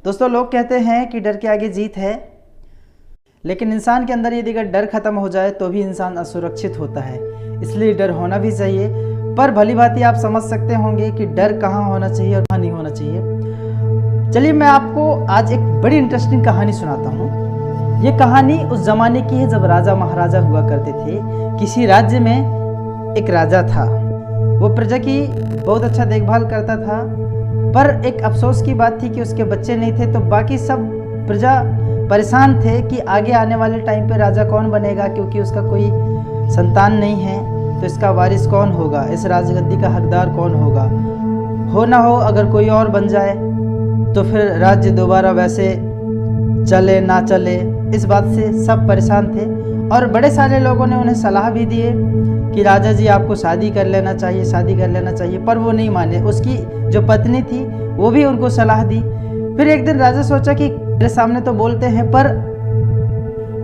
दोस्तों, लोग कहते हैं कि डर के आगे जीत है, लेकिन इंसान के अंदर यदि अगर डर खत्म हो जाए तो भी इंसान असुरक्षित होता है। इसलिए डर होना भी चाहिए, पर भली भांति आप समझ सकते होंगे कि डर कहाँ होना चाहिए और कहाँ नहीं होना चाहिए। चलिए मैं आपको आज एक बड़ी इंटरेस्टिंग कहानी सुनाता हूँ। ये कहानी उस ज़माने की है जब राजा महाराजा हुआ करते थे। किसी राज्य में एक राजा था, वो प्रजा की बहुत अच्छा देखभाल करता था, पर एक अफसोस की बात थी कि उसके बच्चे नहीं थे। तो बाकी सब प्रजा परेशान थे कि आगे आने वाले टाइम पे राजा कौन बनेगा, क्योंकि उसका कोई संतान नहीं है, तो इसका वारिस कौन होगा, इस राजगद्दी का हकदार कौन होगा। हो ना हो अगर कोई और बन जाए तो फिर राज्य दोबारा वैसे चले ना चले, इस बात से सब परेशान थे। और बड़े सारे लोगों ने उन्हें सलाह भी दिए कि राजा जी आपको शादी कर लेना चाहिए, शादी कर लेना चाहिए, पर वो नहीं माने। उसकी जो पत्नी थी वो भी उनको सलाह दी। फिर एक दिन राजा सोचा कि मेरे सामने तो बोलते हैं, पर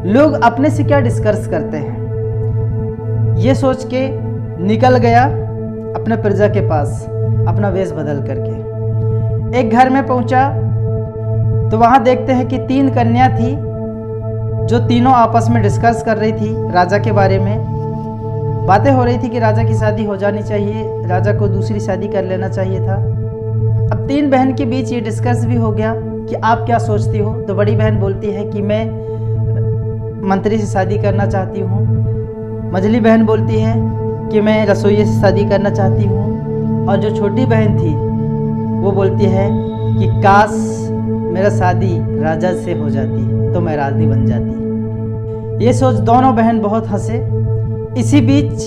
लोग अपने से क्या डिस्कस करते हैं। ये सोच के निकल गया अपने प्रजा के पास अपना वेश बदल करके। एक घर में पहुंचा तो वहां देखते हैं कि 3 कन्या थी, जो तीनों आपस में डिस्कस कर रही थी राजा के बारे में। बातें हो रही थी कि राजा की शादी हो जानी चाहिए, राजा को दूसरी शादी कर लेना चाहिए था। अब 3 बहन के बीच ये डिस्कस भी हो गया कि आप क्या सोचती हो। तो बड़ी बहन बोलती है कि मैं मंत्री से शादी करना चाहती हूँ। मझली बहन बोलती है कि मैं रसोइये से शादी करना चाहती हूँ। और जो छोटी बहन थी वो बोलती है कि काश मेरा शादी राजा से हो जाती तो मैं रानी बन जाती। ये सोच दोनों बहन बहुत हंसे। इसी बीच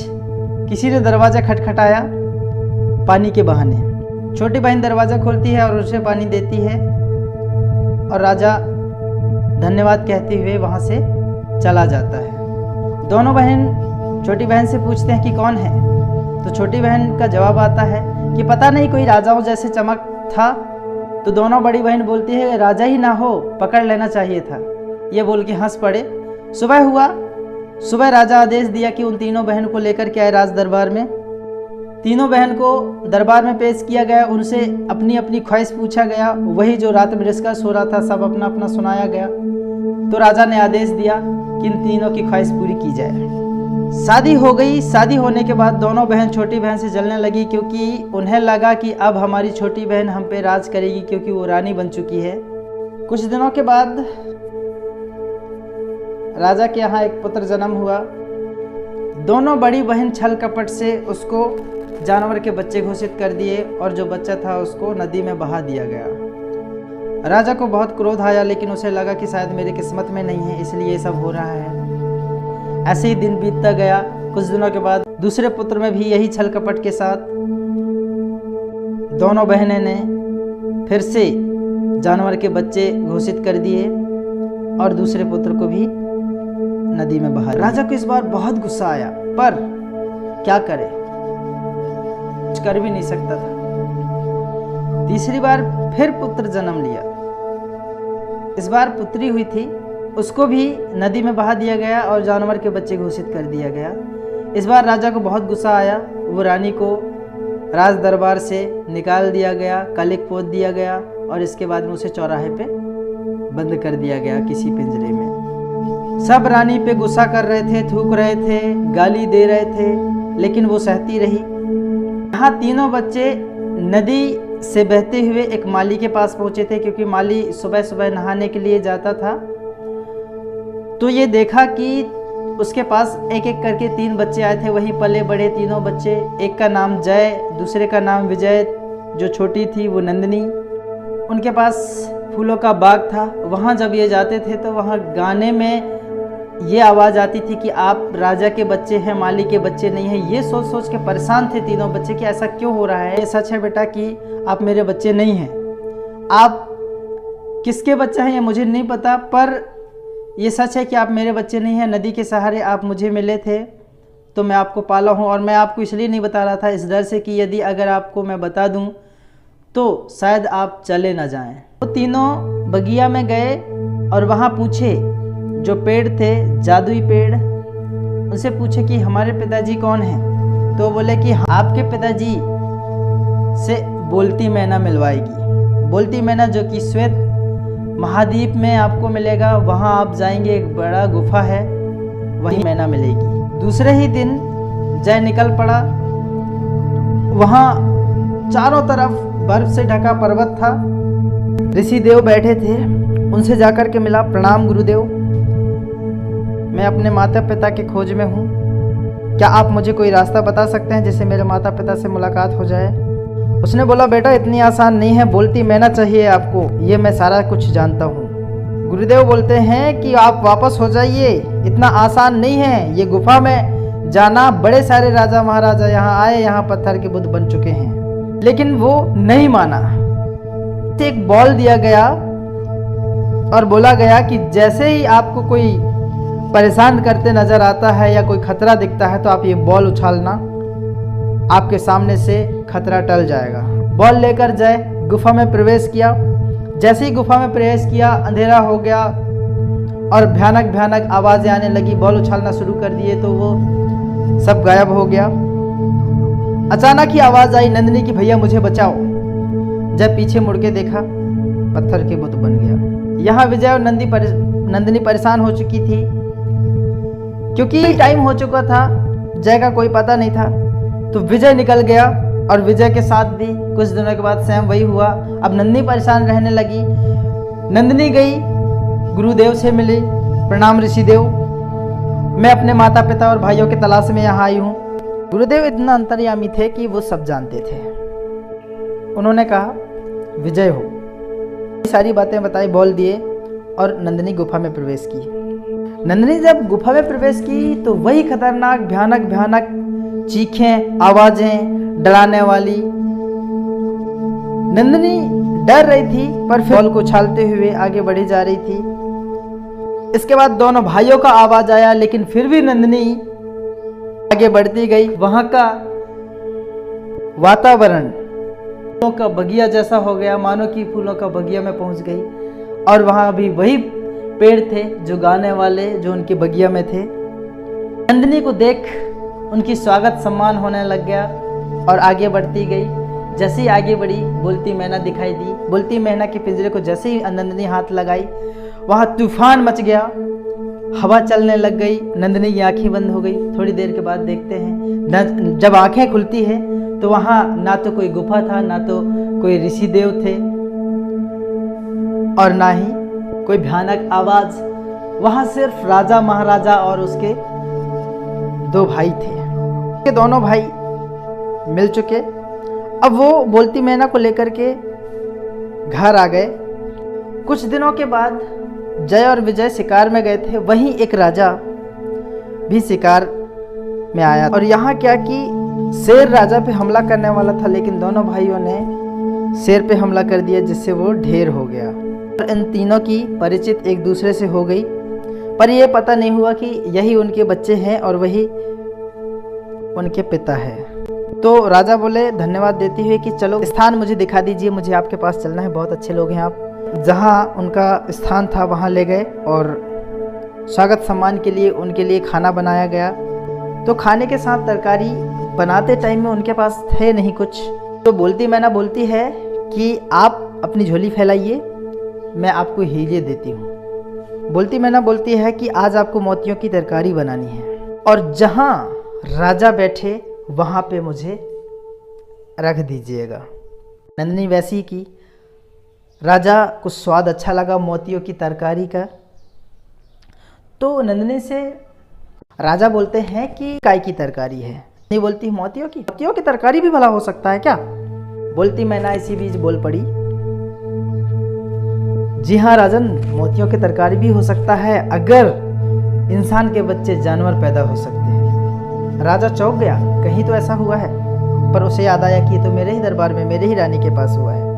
किसी ने दरवाज़ा खटखटाया पानी के बहाने। छोटी बहन दरवाज़ा खोलती है और उसे पानी देती है, और राजा धन्यवाद कहते हुए वहाँ से चला जाता है। दोनों बहन छोटी बहन से पूछते हैं कि कौन है। तो छोटी बहन का जवाब आता है कि पता नहीं, कोई राजाओं जैसे चमक था। तो दोनों बड़ी बहन बोलती है राजा ही ना हो, पकड़ लेना चाहिए था। ये बोल के हंस पड़े। सुबह हुआ। सुबह राजा आदेश दिया कि उन तीनों बहन को लेकर के आए राज दरबार में। तीनों बहन को दरबार में पेश किया गया। उनसे अपनी अपनी ख्वाहिश पूछा गया। वही जो रात में डिस्कस हो रहा था सब अपना अपना सुनाया गया। तो राजा ने आदेश दिया कि इन तीनों की ख्वाहिश पूरी की जाए। शादी हो गई। शादी होने के बाद दोनों बहन छोटी बहन से जलने लगी, क्योंकि उन्हें लगा कि अब हमारी छोटी बहन हम पे राज करेगी, क्योंकि वो रानी बन चुकी है। कुछ दिनों के बाद राजा के यहाँ एक पुत्र जन्म हुआ। दोनों बड़ी बहन छल कपट से उसको जानवर के बच्चे घोषित कर दिए, और जो बच्चा था उसको नदी में बहा दिया गया। राजा को बहुत क्रोध आया, लेकिन उसे लगा कि शायद मेरी किस्मत में नहीं है, इसलिए ये सब हो रहा है। ऐसे ही दिन बीतता गया। कुछ दिनों के बाद दूसरे पुत्र में भी यही छल कपट के साथ दोनों बहनें ने फिर से जानवर के बच्चे घोषित कर दिए, और दूसरे पुत्र को भी नदी में बहा। राजा को इस बार बहुत गुस्सा आया, पर क्या करे, कुछ कर भी नहीं सकता था। तीसरी बार फिर पुत्र जन्म लिया। इस बार पुत्री हुई थी, उसको भी नदी में बहा दिया गया और जानवर के बच्चे घोषित कर दिया गया। इस बार राजा को बहुत गुस्सा आया। वो रानी को राज दरबार से निकाल दिया गया, कलिक पोत दिया गया, और इसके बाद में उसे चौराहे पे बंद कर दिया गया किसी पिंजरे में। सब रानी पे गुस्सा कर रहे थे, थूक रहे थे, गाली दे रहे थे, लेकिन वो सहती रही। यहाँ तीनों बच्चे नदी से बहते हुए एक माली के पास पहुँचे थे, क्योंकि माली सुबह सुबह नहाने के लिए जाता था। तो ये देखा कि उसके पास एक एक करके 3 बच्चे आए थे, वहीं पले बड़े तीनों बच्चे। एक का नाम जय, दूसरे का नाम विजय, जो छोटी थी वो नंदिनी। उनके पास फूलों का बाग था। वहाँ जब ये जाते थे तो वहाँ गाने में ये आवाज़ आती थी कि आप राजा के बच्चे हैं, माली के बच्चे नहीं हैं। ये सोच सोच के परेशान थे तीनों बच्चे कि ऐसा क्यों हो रहा है। ये सच है बेटा कि आप मेरे बच्चे नहीं हैं। आप किसके बच्चे हैं ये मुझे नहीं पता, पर ये सच है कि आप मेरे बच्चे नहीं हैं। नदी के सहारे आप मुझे मिले थे तो मैं आपको पाला हूँ, और मैं आपको इसलिए नहीं बता रहा था इस डर से कि यदि अगर आपको मैं बता दूँ तो शायद आप चले ना जाएं। वो तीनों बगिया में गए और वहाँ पूछे, जो पेड़ थे जादुई पेड़, उनसे पूछे कि हमारे पिताजी कौन हैं। तो बोले कि आपके पिताजी से बोलती मैना मिलवाएगी। बोलती मैना जो कि श्वेत महाद्वीप में आपको मिलेगा, वहाँ आप जाएंगे, एक बड़ा गुफा है, वहीं मैना मिलेगी। दूसरे ही दिन जय निकल पड़ा। वहाँ चारों तरफ बर्फ से ढका पर्वत था। ऋषि देव बैठे थे, उनसे जाकर के मिला। प्रणाम गुरुदेव, मैं अपने माता पिता की खोज में हूँ, क्या आप मुझे कोई रास्ता बता सकते हैं जिससे मेरे माता पिता से मुलाकात हो जाए? उसने बोला, बेटा इतनी आसान नहीं है, बोलती मैना चाहिए आपको, ये मैं सारा कुछ जानता हूँ। गुरुदेव बोलते हैं कि आप वापस हो जाइए, इतना आसान नहीं है ये गुफा में जाना। बड़े सारे राजा महाराजा यहाँ आए, यहाँ पत्थर के बुद्ध बन चुके हैं, लेकिन वो नहीं माना। एक बॉल दिया गया और बोला गया कि जैसे ही आपको कोई परेशान करते नजर आता है या कोई खतरा दिखता है तो आप ये बॉल उछालना, आपके सामने से खतरा टल जाएगा। बॉल लेकर जय गुफा में प्रवेश किया। जैसे ही गुफा में प्रवेश किया, अंधेरा हो गया और भयानक भयानक आवाजें आने लगी। बॉल उछालना शुरू कर दिए तो वो सब गायब हो गया। अचानक ही आवाज आई नंदिनी की, भैया मुझे बचाओ। जब पीछे मुड़ के देखा, पत्थर के बुत बन गया। यहाँ विजय और नंदिनी परेशान हो चुकी थी, क्योंकि टाइम हो चुका था, जय का कोई पता नहीं था। तो विजय निकल गया और विजय के साथ भी कुछ दिनों के बाद सेम वही हुआ। अब नंदिनी परेशान रहने लगी। नंदिनी गई, गुरुदेव से मिली। प्रणाम ऋषिदेव, मैं अपने माता पिता और भाइयों की तलाश में यहाँ आई हूँ। गुरुदेव इतना अंतर्यामी थे कि वो सब जानते थे। उन्होंने कहा, विजय हो। सारी बातें बताई, बोल दिए और नंदिनी गुफा में प्रवेश की। नंदिनी जब गुफा में प्रवेश की तो वही खतरनाक भयानक भयानक चीखें, आवाजें, डराने वाली। नंदिनी डर रही थी पर फिर बॉल को उछालते हुए आगे बढ़ी जा रही थी। इसके बाद दोनों भाइयों का आवाज आया, लेकिन फिर भी नंदिनी आगे बढ़ती गई। वहां का वातावरण फूलों का बगिया जैसा हो गया, मानो कि फूलों का बगिया में पहुंच गई। और वहां भी वही पेड़ थे जो गाने वाले, जो उनके बगिया में थे। नंदिनी को देख उनकी स्वागत सम्मान होने लग गया और आगे बढ़ती गई। जैसे ही आगे बढ़ी, बोलती मैना दिखाई दी। बोलती मैना के पिंजरे को जैसे ही नंदिनी हाथ लगाई, वहाँ तूफान मच गया, हवा चलने लग गई। नंदिनी की आंखें बंद हो गई। थोड़ी देर के बाद देखते हैं, जब आंखें खुलती है तो वहाँ ना तो कोई गुफा था, ना तो कोई ऋषि देव थे और ना ही कोई भयानक आवाज। वहाँ सिर्फ राजा महाराजा और उसके दो भाई थे। ये दोनों भाई मिल चुके। अब वो बोलती मैना को लेकर के घर आ गए। कुछ दिनों के बाद जय और विजय शिकार में गए थे। वहीं एक राजा भी शिकार में आया और यहाँ क्या कि शेर राजा पे हमला करने वाला था, लेकिन दोनों भाइयों ने शेर पे हमला कर दिया, जिससे वो ढेर हो गया। और इन तीनों की परिचित एक दूसरे से हो गई, पर यह पता नहीं हुआ कि यही उनके बच्चे हैं और वही उनके पिता है। तो राजा बोले धन्यवाद देते हुए कि चलो स्थान मुझे दिखा दीजिए, मुझे आपके पास चलना है, बहुत अच्छे लोग हैं आप। जहाँ उनका स्थान था वहाँ ले गए और स्वागत सम्मान के लिए उनके लिए खाना बनाया गया। तो खाने के साथ तरकारी बनाते टाइम में उनके पास थे नहीं कुछ। तो बोलती मैना बोलती है कि आप अपनी झोली फैलाइए, मैं आपको हीरे देती हूँ। बोलती मैना बोलती है कि आज आपको मोतियों की तरकारी बनानी है और जहाँ राजा बैठे वहाँ पे मुझे रख दीजिएगा। नंदिनी वैसी की। राजा को स्वाद अच्छा लगा मोतियों की तरकारी का। तो नंदिनी से राजा बोलते हैं कि काय की तरकारी है। नहीं बोलती मोतियों की तरकारी भी भला हो सकता है क्या? बोलती मैना इसी बीच बोल पड़ी, जी हाँ राजन, मोतियों की तरकारी भी हो सकता है अगर इंसान के बच्चे जानवर पैदा हो सकते हैं। राजा चौंक गया, कहीं तो ऐसा हुआ है, पर उसे याद आया कि ये तो मेरे ही दरबार में, मेरे ही रानी के पास हुआ है।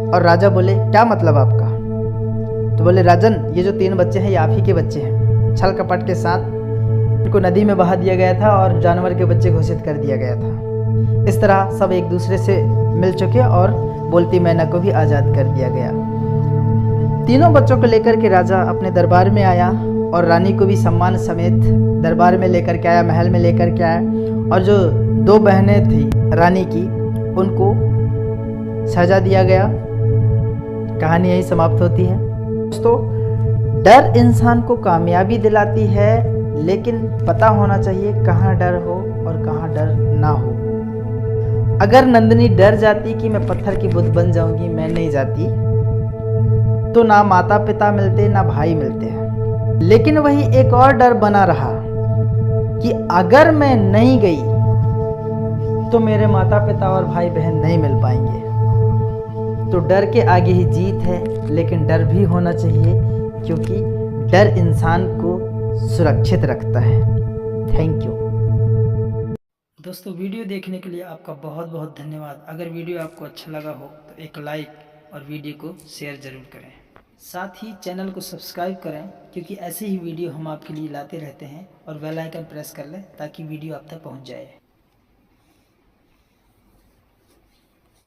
और राजा बोले क्या मतलब आपका? तो बोले राजन, ये जो 3 बच्चे हैं ये आप ही के बच्चे हैं। छल कपट के साथ इनको नदी में बहा दिया गया था और जानवर के बच्चे घोषित कर दिया गया था। इस तरह सब एक दूसरे से मिल चुके और बोलती मैना को भी आज़ाद कर दिया गया। तीनों बच्चों को लेकर के राजा अपने दरबार में आया और रानी को भी सम्मान समेत दरबार में लेकर के आया, महल में लेकर के आया। और जो 2 बहनें थी रानी की, उनको सजा दिया गया। कहानी यही समाप्त होती है। दोस्तों, डर इंसान को कामयाबी दिलाती है, लेकिन पता होना चाहिए कहाँ डर हो और कहाँ डर ना हो। अगर नंदिनी डर जाती कि मैं पत्थर की बुद्ध बन जाऊंगी, मैं नहीं जाती, तो ना माता पिता मिलते ना भाई मिलते हैं। लेकिन वही एक और डर बना रहा कि अगर मैं नहीं गई तो मेरे माता पिता और भाई बहन नहीं मिल पाएंगे। तो डर के आगे ही जीत है, लेकिन डर भी होना चाहिए, क्योंकि डर इंसान को सुरक्षित रखता है। Thank you. दोस्तों, वीडियो देखने के लिए आपका बहुत बहुत धन्यवाद। अगर वीडियो आपको अच्छा लगा हो तो एक लाइक और वीडियो को शेयर ज़रूर करें। साथ ही चैनल को सब्सक्राइब करें, क्योंकि ऐसे ही वीडियो हम आपके लिए लाते रहते हैं। और बेल आइकन प्रेस कर लें ताकि वीडियो आप तक पहुंच जाए।